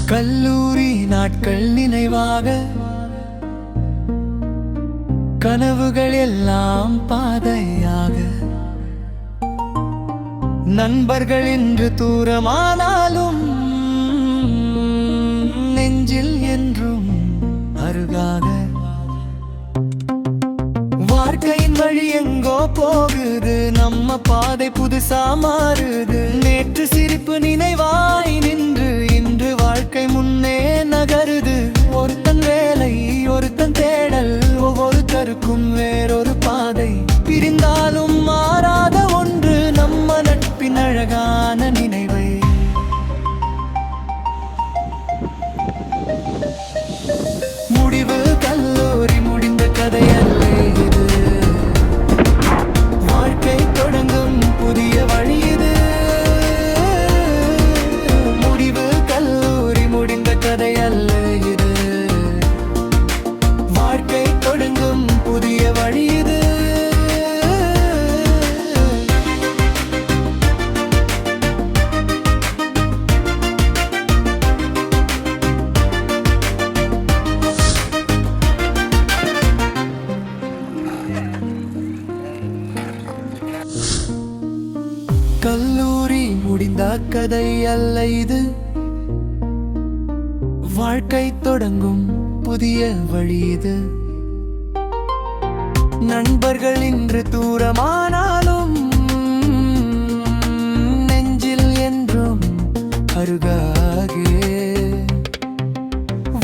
கல்லூரி நாட்கள் நினைவாக கனவுகள் எல்லாம் பாதையாக நண்பர்கள் என்று தூரமானாலும் நெஞ்சில் என்றும் அருகாக வாழ்க்கையின் வழி எங்கோ போகுது நம்ம பாதை புதுசா மாறுது நேற்று சிரிப்பு நினைவாய் நின்று இன்று வாழ்க்கை முன்னே நகருது ஒருத்தன் வேலை ஒருத்தன் தேடல் ஒவ்வொருத்தருக்கும் வேறொரு பாதை பிரிந்தாலும் மாறாத ஒன்று நம்ம நட்பின் அழகான நினைவை முடிவு கல்லூரி முடிந்த கதையல்ல இது வாழ்க்கை தொடங்கும் புதிய வழி இது முடிவு கல்லூரி முடிந்த கதையல்ல இது வாழ்க்கை தொடங்கும் புதிய வழி இது கல்லூரி முடிந்த கதை அல்ல இது வாழ்க்கை தொடங்கும் புதிய வழி இது நண்பர்கள் இன்று தூரமானாலும் நெஞ்சில் என்றும் அருகாகே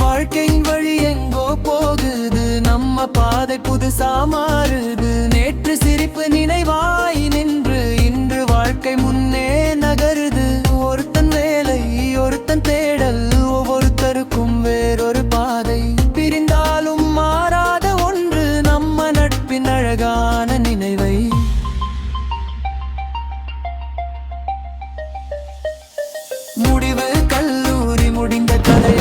வாழ்க்கையின் வழி எங்கோ போகுது நம்ம பாதை புதுசா மாறுது நேற்று சிரிப்பு நினைவாய் நின்று இன்று வாழ்க்கை முன்னே நகருது ஒருத்தன் வேலை ஒருத்தன் தேடல் ஒவ்வொருத்தருக்கும் வேறொரு பாதை பிரிந்தாலும் மாறாத ஒன்று நம்ம நட்பின் அழகான நினைவை முடிவு கல்லூரி முடிந்த கதை